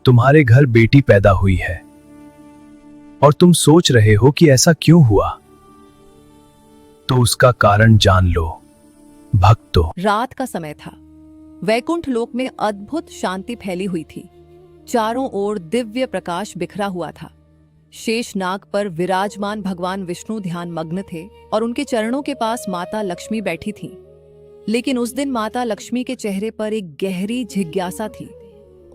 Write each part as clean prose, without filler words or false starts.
तुम्हारे घर बेटी पैदा हुई है और तुम सोच रहे हो कि ऐसा क्यों हुआ, तो उसका कारण जान लो भक्तों। रात का समय था। वैकुंठ लोक में अद्भुत शांति फैली हुई थी। चारों ओर दिव्य प्रकाश बिखरा हुआ था। शेष नाग पर विराजमान भगवान विष्णु ध्यान मग्न थे और उनके चरणों के पास माता लक्ष्मी बैठी थीं। लेकिन उस दिन माता लक्ष्मी के चेहरे पर एक गहरी जिज्ञासा थी।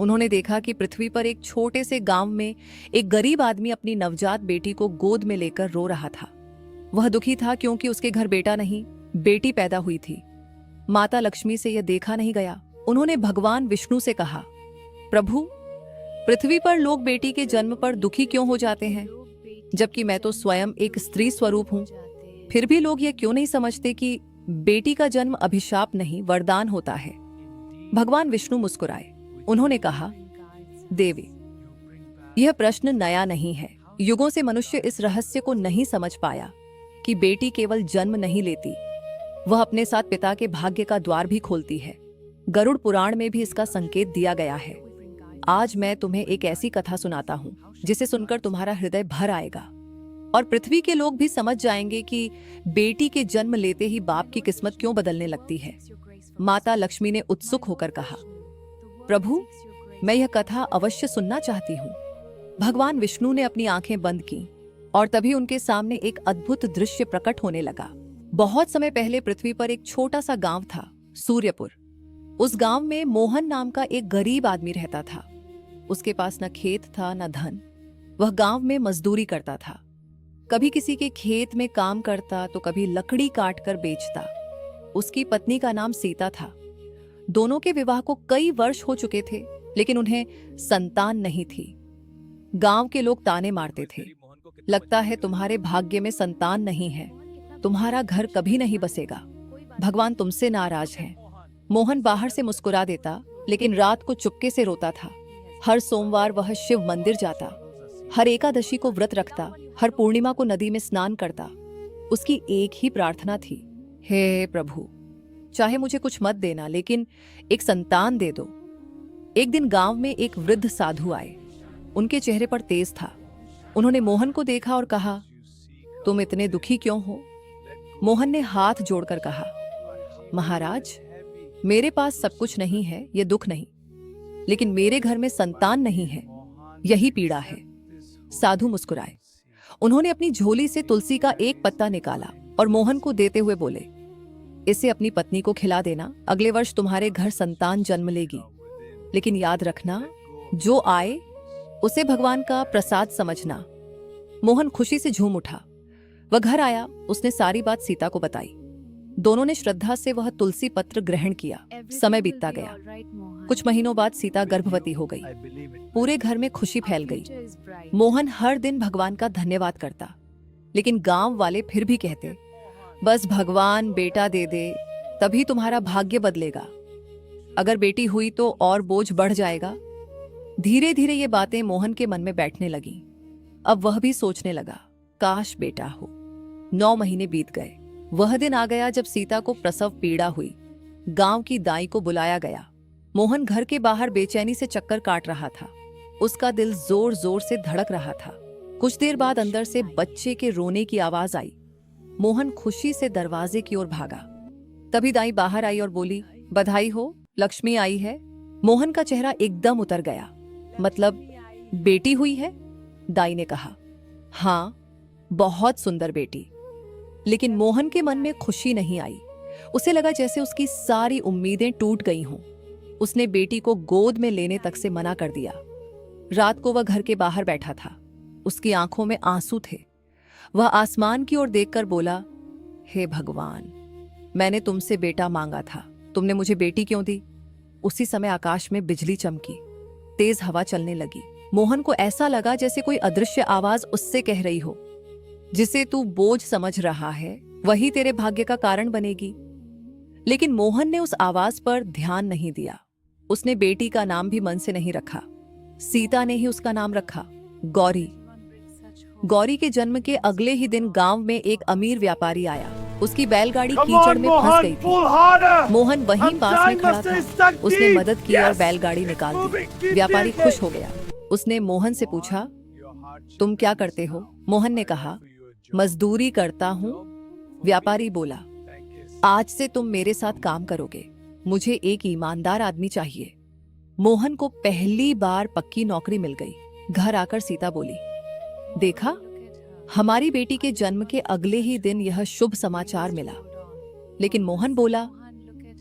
उन्होंने देखा कि पृथ्वी पर एक छोटे से गांव में एक गरीब आदमी अपनी नवजात बेटी को गोद में लेकर रो रहा था। वह दुखी था क्योंकि उसके घर बेटा नहीं, बेटी पैदा हुई थी। माता लक्ष्मी से यह देखा नहीं गया। उन्होंने भगवान विष्णु से कहा, प्रभु, पृथ्वी पर लोग बेटी के जन्म पर दुखी क्यों हो जाते हैं, जबकि मैं तो स्वयं एक स्त्री स्वरूप हूं। फिर भी लोग यह क्यों नहीं समझते कि बेटी का जन्म अभिशाप नहीं, वरदान होता है। भगवान विष्णु मुस्कुराए। उन्होंने कहा, देवी, यह प्रश्न नया नहीं है। युगों से मनुष्य इस रहस्य को नहीं समझ पाया कि बेटी केवल जन्म नहीं लेती, वह अपने साथ पिता के भाग्य का द्वार भी खोलती है। गरुड़ पुराण में भी इसका संकेत दिया गया है। आज मैं तुम्हें एक ऐसी कथा सुनाता हूँ जिसे सुनकर तुम्हारा हृदय भर आएगा और पृथ्वी के लोग भी समझ जाएंगे कि बेटी के जन्म लेते ही बाप की किस्मत क्यों बदलने लगती है। माता लक्ष्मी ने उत्सुक होकर कहा, प्रभु, मैं यह कथा अवश्य सुनना चाहती हूँ। भगवान विष्णु ने अपनी आंखें बंद की और तभी उनके सामने एक अद्भुत दृश्य प्रकट होने लगा। बहुत समय पहले पृथ्वी पर एक छोटा सा गांव था, सूर्यपुर। उस गांव में मोहन नाम का एक गरीब आदमी रहता था। उसके पास न खेत था न धन। वह गांव में मजदूरी करता था। कभी किसी के खेत में काम करता तो कभी लकड़ी काट कर बेचता। उसकी पत्नी का नाम सीता था। दोनों के विवाह को कई वर्ष हो चुके थे, लेकिन उन्हें संतान नहीं थी। गांव के लोग ताने मारते थे, लगता है तुम्हारे भाग्य में संतान नहीं है, तुम्हारा घर कभी नहीं बसेगा, भगवान तुमसे नाराज हैं। मोहन बाहर से मुस्कुरा देता, लेकिन रात को चुपके से रोता था। हर सोमवार वह शिव मंदिर जाता, हर एकादशी को व्रत रखता, हर पूर्णिमा को नदी में स्नान करता। उसकी एक ही प्रार्थना थी, हे प्रभु, चाहे मुझे कुछ मत देना, लेकिन एक संतान दे दो। एक दिन गांव में एक वृद्ध साधु आए। उनके चेहरे पर तेज था। उन्होंने मोहन को देखा और कहा, तुम इतने दुखी क्यों हो? मोहन ने हाथ जोड़कर कहा, महाराज, मेरे पास सब कुछ नहीं है, ये दुख नहीं, लेकिन मेरे घर में संतान नहीं है, यही पीड़ा है। साधु मुस्कुराए। उन्होंने अपनी झोली से तुलसी का एक पत्ता निकाला और मोहन को देते हुए बोले, इसे अपनी पत्नी को खिला देना, अगले वर्ष तुम्हारे घर संतान जन्म लेगी। लेकिन याद रखना, जो आए उसे भगवान का प्रसाद समझना। मोहन खुशी से झूम उठा। वह घर आया, उसने सारी बात सीता को बताई। दोनों ने श्रद्धा से वह तुलसी पत्र ग्रहण किया। समय बीतता गया। कुछ महीनों बाद सीता गर्भवती हो गई। पूरे घर में खुशी फैल गई। मोहन हर दिन भगवान का धन्यवाद करता, लेकिन गांव वाले फिर भी कहते, बस भगवान बेटा दे दे, तभी तुम्हारा भाग्य बदलेगा। अगर बेटी हुई तो और बोझ बढ़ जाएगा। धीरे धीरे ये बातें मोहन के मन में बैठने लगी। अब वह भी सोचने लगा, काश बेटा हो। 9 महीने बीत गए। वह दिन आ गया जब सीता को प्रसव पीड़ा हुई। गांव की दाई को बुलाया गया। मोहन घर के बाहर बेचैनी से चक्कर काट रहा था। उसका दिल जोर जोर से धड़क रहा था। कुछ देर बाद अंदर से बच्चे के रोने की आवाज आई। मोहन खुशी से दरवाजे की ओर भागा। तभी दाई बाहर आई और बोली, बधाई हो, लक्ष्मी आई है। मोहन का चेहरा एकदम उतर गया। मतलब बेटी हुई है? दाई ने कहा, हाँ, बहुत सुंदर बेटी। लेकिन मोहन के मन में खुशी नहीं आई। उसे लगा जैसे उसकी सारी उम्मीदें टूट गई हों। उसने बेटी को गोद में लेने तक से मना कर दिया। रात को वह घर के बाहर बैठा था। उसकी आंखों में आंसू थे। वह आसमान की ओर देखकर बोला, हे भगवान, मैंने तुमसे बेटा मांगा था, तुमने मुझे बेटी क्यों दी? उसी समय आकाश में बिजली चमकी, तेज हवा चलने लगी। मोहन को ऐसा लगा जैसे कोई अदृश्य आवाज उससे कह रही हो, जिसे तू बोझ समझ रहा है वही तेरे भाग्य का कारण बनेगी। लेकिन मोहन ने उस आवाज पर ध्यान नहीं दिया। उसने बेटी का नाम भी मन से नहीं रखा। सीता ने ही उसका नाम रखा, गौरी। गौरी के जन्म के अगले ही दिन गांव में एक अमीर व्यापारी आया। उसकी बैलगाड़ी कीचड़ में फंस गई थी। मोहन वहीं पास में खड़ा था। उसने मदद की और बैलगाड़ी निकाल दी। व्यापारी खुश हो गया। उसने मोहन से पूछा, तुम क्या करते हो? मोहन ने कहा, मजदूरी करता हूँ। व्यापारी बोला, आज से तुम मेरे साथ काम करोगे। मुझे एक ईमानदार आदमी चाहिए। मोहन को पहली बार पक्की नौकरी मिल गई। घर आकर सीता बोली, देखा, हमारी बेटी के जन्म के अगले ही दिन यह शुभ समाचार मिला। लेकिन मोहन बोला,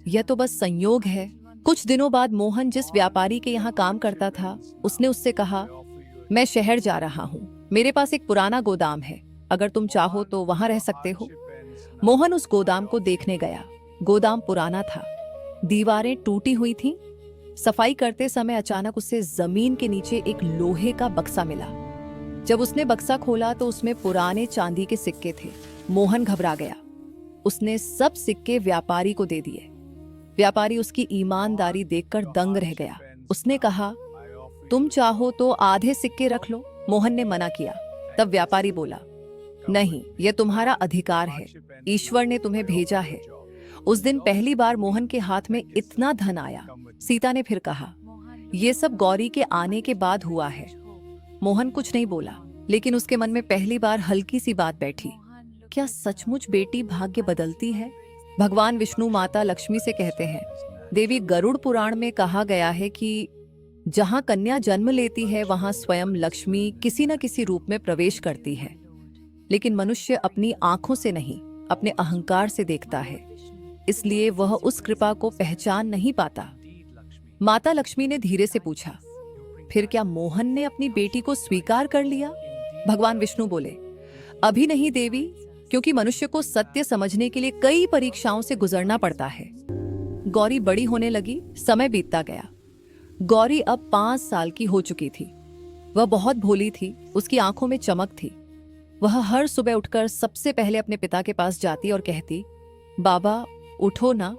यह तो बस संयोग है। कुछ दिनों बाद मोहन जिस व्यापारी के यहाँ काम करता था, उसने उससे कहा, मैं शहर जा रहा हूँ, मेरे पास एक पुराना गोदाम है, अगर तुम चाहो तो वहां रह सकते हो। मोहन उस गोदाम को देखने गया। गोदाम पुराना था, दीवारें टूटी हुई थीं। सफाई करते समय अचानक उसे जमीन के नीचे एक लोहे का बक्सा मिला। जब उसने बक्सा खोला तो उसमें पुराने चांदी के सिक्के थे। मोहन घबरा गया। उसने सब सिक्के व्यापारी को दे दिए। व्यापारी उसकी ईमानदारी देखकर दंग रह गया। उसने कहा, तुम चाहो तो आधे सिक्के रख लो। मोहन ने मना किया। तब व्यापारी बोला, नहीं, यह तुम्हारा अधिकार है, ईश्वर ने तुम्हें भेजा है। उस दिन पहली बार मोहन के हाथ में इतना धन आया। सीता ने फिर कहा, यह सब गौरी के आने के बाद हुआ है। मोहन कुछ नहीं बोला, लेकिन उसके मन में पहली बार हल्की सी बात बैठी, क्या सचमुच बेटी भाग्य बदलती है? भगवान विष्णु माता लक्ष्मी से कहते हैं, देवी गरुड़ पुराण में कहा गया है कि जहां कन्या जन्म लेती है वहां स्वयं लक्ष्मी किसी न किसी रूप में प्रवेश करती है। लेकिन मनुष्य अपनी आंखों से नहीं, अपने अहंकार से देखता है, इसलिए वह उस कृपा को पहचान नहीं पाता। माता लक्ष्मी ने धीरे से पूछा, फिर क्या मोहन ने अपनी बेटी को स्वीकार कर लिया? भगवान विष्णु बोले, अभी नहीं देवी, क्योंकि मनुष्य को सत्य समझने के लिए कई परीक्षाओं से गुजरना पड़ता है। गौरी बड़ी होने लगी, समय बीतता गया। गौरी अब 5 साल की हो चुकी थी। वह बहुत भोली थी, उसकी आंखों में चमक थी। वह हर सुबह उठकर सबसे पहले अपने पिता के पास जाती और कहती, बाबा उठो ना।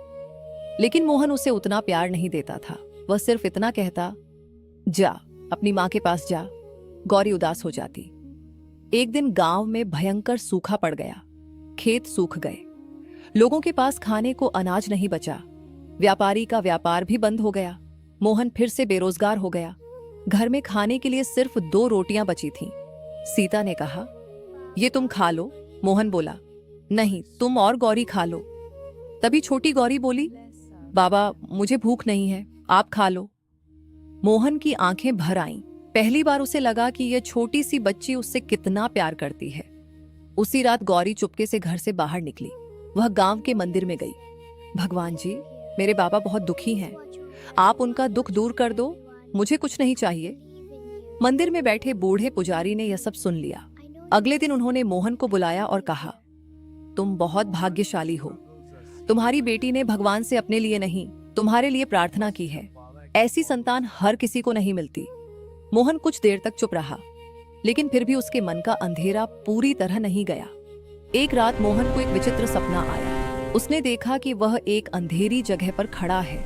लेकिन मोहन उसे उतना प्यार नहीं देता था। वह सिर्फ इतना कहता, जा अपनी माँ के पास जा। गौरी उदास हो जाती। एक दिन गांव में भयंकर सूखा पड़ गया। खेत सूख गए। लोगों के पास खाने को अनाज नहीं बचा। व्यापारी का व्यापार भी बंद हो गया। मोहन फिर से बेरोजगार हो गया। घर में खाने के लिए सिर्फ 2 रोटियां बची थीं। सीता ने कहा, ये तुम खा लो। मोहन बोला, नहीं, तुम और गौरी खा लो। तभी छोटी गौरी बोली, बाबा मुझे भूख नहीं है, आप खा लो। मोहन की आंखें भर आईं। पहली बार उसे लगा कि यह छोटी सी बच्ची उससे कितना प्यार करती है। उसी रात गौरी चुपके से घर से बाहर निकली। वह गांव के मंदिर में गई। भगवान जी, मेरे बाबा बहुत दुखी हैं, आप उनका दुख दूर कर दो, मुझे कुछ नहीं चाहिए। मंदिर में बैठे बूढ़े पुजारी ने यह सब सुन लिया। अगले दिन उन्होंने मोहन को बुलाया और कहा, तुम बहुत भाग्यशाली हो। तुम्हारी बेटी ने भगवान से अपने लिए नहीं, तुम्हारे लिए प्रार्थना की है। ऐसी संतान हर किसी को नहीं मिलती। मोहन कुछ देर तक चुप रहा, लेकिन फिर भी उसके मन का अंधेरा पूरी तरह नहीं गया। एक रात मोहन को एक विचित्र सपना आया। उसने देखा कि वह एक अंधेरी जगह पर खड़ा है।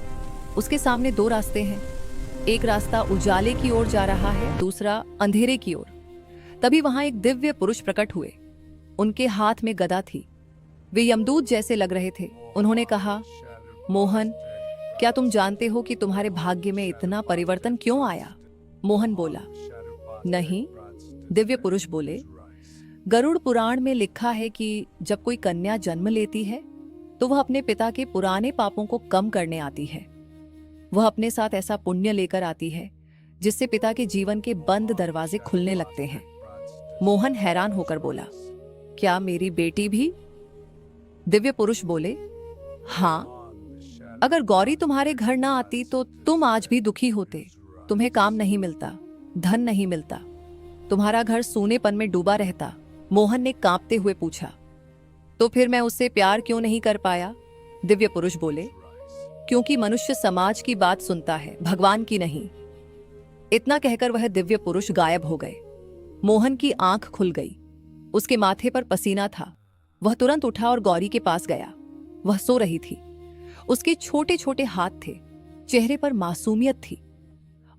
उसके सामने 2 रास्ते हैं। एक रास्ता उजाले की ओर जा रहा है, दूसरा अंधेरे की ओर। तभी वहां एक दिव्य पुरुष प्रकट हुए। उनके हाथ में गदा थी। वे यमदूत जैसे लग रहे थे। उन्होंने कहा, मोहन, क्या तुम जानते हो कि तुम्हारे भाग्य में इतना परिवर्तन क्यों आया? मोहन बोला, नहीं। दिव्य पुरुष बोले, गरुड़ पुराण में लिखा है कि जब कोई कन्या जन्म लेती है तो वह अपने पिता के पुराने पापों को कम करने आती है। वह अपने साथ ऐसा पुण्य लेकर आती है जिससे पिता के जीवन के बंद दरवाजे खुलने लगते हैं। मोहन हैरान होकर बोला, क्या मेरी बेटी भी? दिव्य पुरुष बोले, हाँ, अगर गौरी तुम्हारे घर ना आती तो तुम आज भी दुखी होते। तुम्हें काम नहीं मिलता, धन नहीं मिलता, तुम्हारा घर सूनेपन में डूबा रहता। मोहन ने कांपते हुए पूछा, तो फिर मैं उससे प्यार क्यों नहीं कर पाया? दिव्य पुरुष बोले, क्योंकि मनुष्य समाज की बात सुनता है, भगवान की नहीं। इतना कहकर वह दिव्य पुरुष गायब हो गए। मोहन की आंख खुल गई। उसके माथे पर पसीना था। वह तुरंत उठा और गौरी के पास गया। वह सो रही थी। उसके छोटे छोटे हाथ थे। चेहरे पर मासूमियत थी।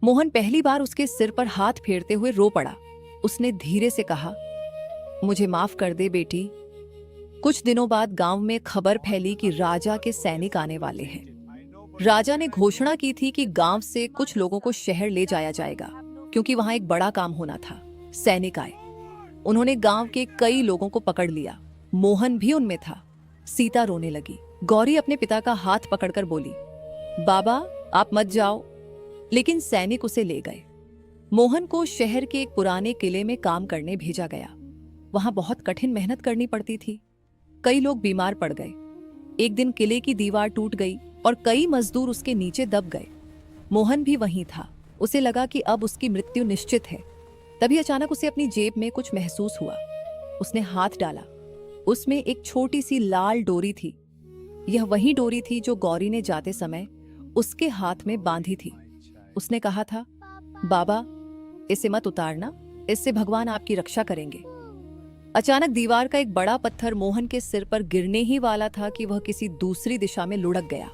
मोहन पहली बार उसके सिर पर हाथ फेरते हुए रो पड़ा। उसने धीरे से कहा, मुझे माफ कर दे बेटी। कुछ दिनों बाद गांव में खबर फैली कि राजा के सैनिक आने वाले हैं। राजा ने घोषणा की थी कि गांव से कुछ लोगों को शहर ले जाया जाएगा। क्योंकि वहां एक बड़ा काम होना था। सैनिक आए। उन्होंने गांव के कई लोगों को पकड़ लिया। मोहन भी उनमें था। सीता रोने लगी। गौरी अपने पिता का हाथ पकड़कर बोली, बाबा आप मत जाओ। लेकिन सैनिक उसे ले गए। मोहन को शहर के एक पुराने किले में काम करने भेजा गया। वहां बहुत कठिन मेहनत करनी पड़ती थी। कई लोग बीमार पड़ गए। एक दिन किले की दीवार टूट गई और कई मजदूर उसके नीचे दब गए। मोहन भी वहीं था। उसे लगा कि अब उसकी मृत्यु निश्चित है। तभी अचानक उसे अपनी जेब में कुछ महसूस हुआ। उसने हाथ डाला। उसमें एक छोटी सी लाल डोरी थी। यह वही डोरी थी जो गौरी ने जाते समय उसके हाथ में बांधी थी। उसने कहा था, बाबा इसे मत उतारना, इससे भगवान आपकी रक्षा करेंगे। अचानक दीवार का एक बड़ा पत्थर मोहन के सिर पर गिरने ही वाला था कि वह किसी दूसरी दिशा में लुढ़क गया।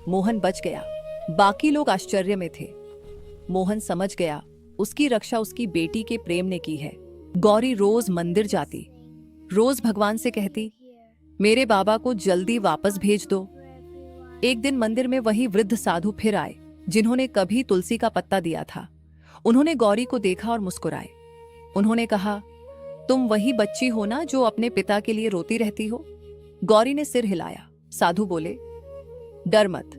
मोहन बच गया। बाकी लोग आश्चर्य में थे। मोहन समझ गया उसकी रक्षा उसकी बेटी के प्रेम ने की है। गौरी रोज मंदिर जाती, रोज भगवान से कहती, मेरे बाबा को जल्दी वापस भेज दो। एक दिन मंदिर में वही वृद्ध साधु फिर आए जिन्होंने कभी तुलसी का पत्ता दिया था। उन्होंने गौरी को देखा और मुस्कुराए। उन्होंने कहा, तुम वही बच्ची हो ना जो अपने पिता के लिए रोती रहती हो? गौरी ने सिर हिलाया। साधु बोले, डर मत,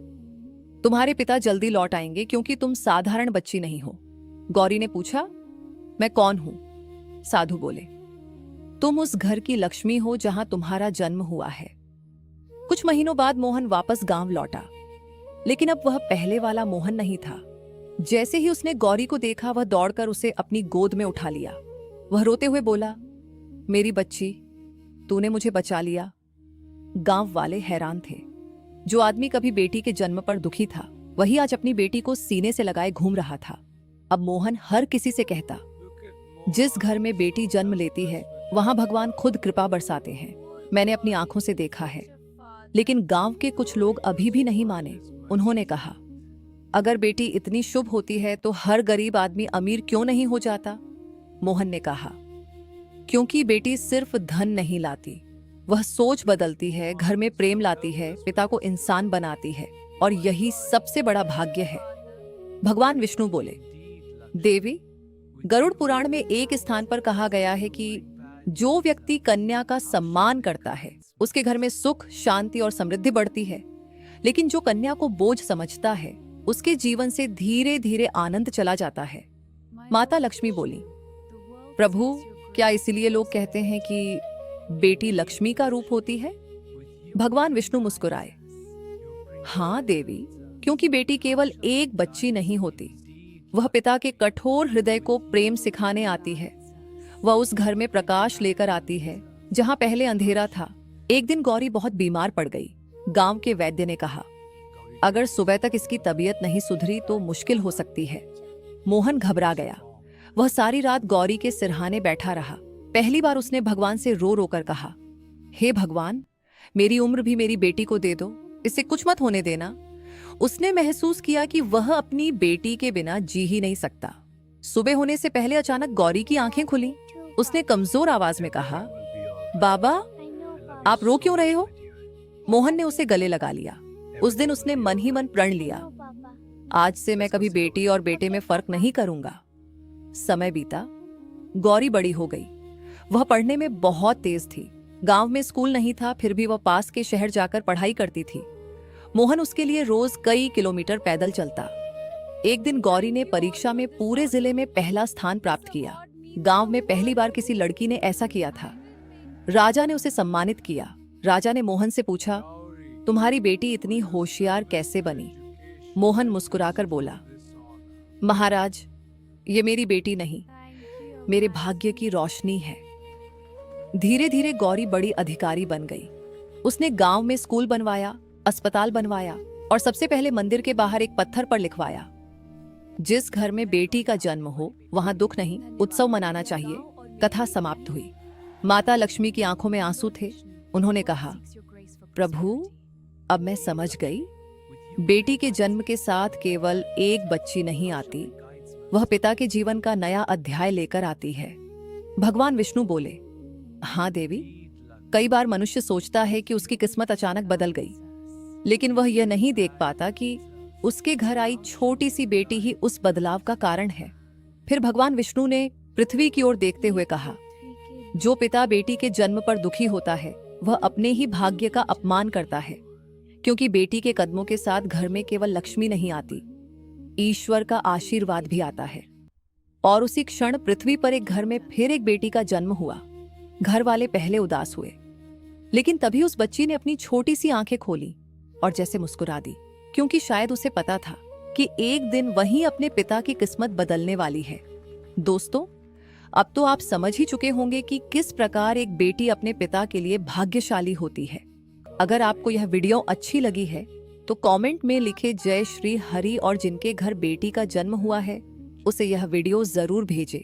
तुम्हारे पिता जल्दी लौट आएंगे क्योंकि तुम साधारण बच्ची नहीं हो। गौरी ने पूछा, मैं कौन हूं? साधु बोले, तुम उस घर की लक्ष्मी हो जहां तुम्हारा जन्म हुआ है। कुछ महीनों बाद मोहन वापस गांव लौटा, लेकिन अब वह पहले वाला मोहन नहीं था। जैसे ही उसने गौरी को देखा, वह दौड़कर उसे अपनी गोद में उठा लिया। वह रोते हुए बोला, मेरी बच्ची, तूने मुझे बचा लिया। गांव वाले हैरान थे। जो आदमी कभी बेटी के जन्म पर दुखी था, वही आज अपनी बेटी को सीने से लगाए घूम रहा था। अब मोहन हर किसी से कहता, जिस घर में बेटी जन्म लेती है वहां भगवान खुद कृपा बरसाते हैं। मैंने अपनी आंखों से देखा है। लेकिन गांव के कुछ लोग अभी भी नहीं माने। उन्होंने कहा, अगर बेटी इतनी शुभ होती है तो हर गरीब आदमी अमीर क्यों नहीं हो जाता? मोहन ने कहा, क्योंकि बेटी सिर्फ धन नहीं लाती, वह सोच बदलती है, घर में प्रेम लाती है, पिता को इंसान बनाती है, और यही सबसे बड़ा भाग्य है। भगवान विष्णु बोले, देवी, गरुड़ पुराण में एक स्थान पर कहा गया है कि जो व्यक्ति कन्या का सम्मान करता है उसके घर में सुख, शांति और समृद्धि बढ़ती है। लेकिन जो कन्या को बोझ समझता है उसके जीवन से धीरे धीरे आनंद चला जाता है। माता लक्ष्मी बोली, प्रभु, क्या इसलिए लोग कहते हैं कि बेटी लक्ष्मी का रूप होती है? भगवान विष्णु मुस्कुराए, हाँ देवी, क्योंकि बेटी केवल एक बच्ची नहीं होती, वह पिता के कठोर हृदय को प्रेम सिखाने आती है। वह उस घर में प्रकाश लेकर आती है जहां पहले अंधेरा था। एक दिन गौरी बहुत बीमार पड़ गई। गांव के वैद्य ने कहा, अगर सुबह तक इसकी तबीयत नहीं सुधरी तो मुश्किल हो सकती है। मोहन घबरा गया। वह सारी रात गौरी के सिरहाने बैठा रहा। पहली बार उसने भगवान से रो रो कर कहा, हे भगवान, मेरी उम्र भी मेरी बेटी को दे दो, इससे कुछ मत होने देना। उसने महसूस किया कि वह अपनी बेटी के बिना जी ही नहीं सकता। सुबह होने से पहले अचानक गौरी की आंखें खुली। उसने कमजोर आवाज में कहा, बाबा, आप रो क्यों रहे हो? मोहन ने उसे गले लगा लिया। उस दिन उसने मन ही मन प्रण लिया, आज से मैं कभी बेटी और बेटे में फर्क नहीं करूंगा। समय बीता। गौरी बड़ी हो गई। वह पढ़ने में बहुत तेज थी। गांव में स्कूल नहीं था, फिर भी वह पास के शहर जाकर पढ़ाई करती थी। मोहन उसके लिए रोज कई किलोमीटर पैदल चलता। एक दिन गौरी ने परीक्षा में पूरे जिले में पहला स्थान प्राप्त किया। गांव में पहली बार किसी लड़की ने ऐसा किया था। राजा ने उसे सम्मानित किया। राजा ने मोहन से पूछा, तुम्हारी बेटी इतनी होशियार कैसे बनी? मोहन मुस्कुराकर बोला, महाराज, ये मेरी बेटी नहीं, मेरे भाग्य की रोशनी है। धीरे धीरे गौरी बड़ी अधिकारी बन गई। उसने गांव में स्कूल बनवाया, अस्पताल बनवाया और सबसे पहले मंदिर के बाहर एक पत्थर पर लिखवाया, जिस घर में बेटी का जन्म हो वहां दुख नहीं, उत्सव मनाना चाहिए। कथा समाप्त हुई। माता लक्ष्मी की आंखों में आंसू थे। उन्होंने कहा, प्रभु, अब मैं समझ गई, बेटी के जन्म के साथ केवल एक बच्ची नहीं आती, वह पिता के जीवन का नया अध्याय लेकर आती है। भगवान विष्णु बोले, हाँ देवी, कई बार मनुष्य सोचता है कि उसकी किस्मत अचानक बदल गई, लेकिन वह यह नहीं देख पाता कि उसके घर आई छोटी सी बेटी ही उस बदलाव का कारण है। फिर फिर भगवान विष्णु ने पृथ्वी की ओर देखते हुए कहा, जो पिता बेटी के जन्म पर दुखी होता है वह अपने ही भाग्य का अपमान करता है, क्योंकि बेटी के कदमों के साथ घर में केवल लक्ष्मी नहीं आती, ईश्वर का आशीर्वाद भी आता है। और उसी क्षण पृथ्वी पर एक घर में फिर एक बेटी का जन्म हुआ। घर वाले पहले उदास हुए, लेकिन तभी उस बच्ची ने अपनी छोटी सी आंखें खोली और जैसे मुस्कुरा दी, क्योंकि शायद उसे पता था कि एक दिन वही अपने पिता की किस्मत बदलने वाली है। दोस्तों, अब तो आप समझ ही चुके होंगे कि किस प्रकार एक बेटी अपने पिता के लिए भाग्यशाली होती है। अगर आपको यह वीडियो अच्छी लगी है तो कमेंट में लिखे जय श्री हरि, और जिनके घर बेटी का जन्म हुआ है उसे यह वीडियो जरूर भेजें।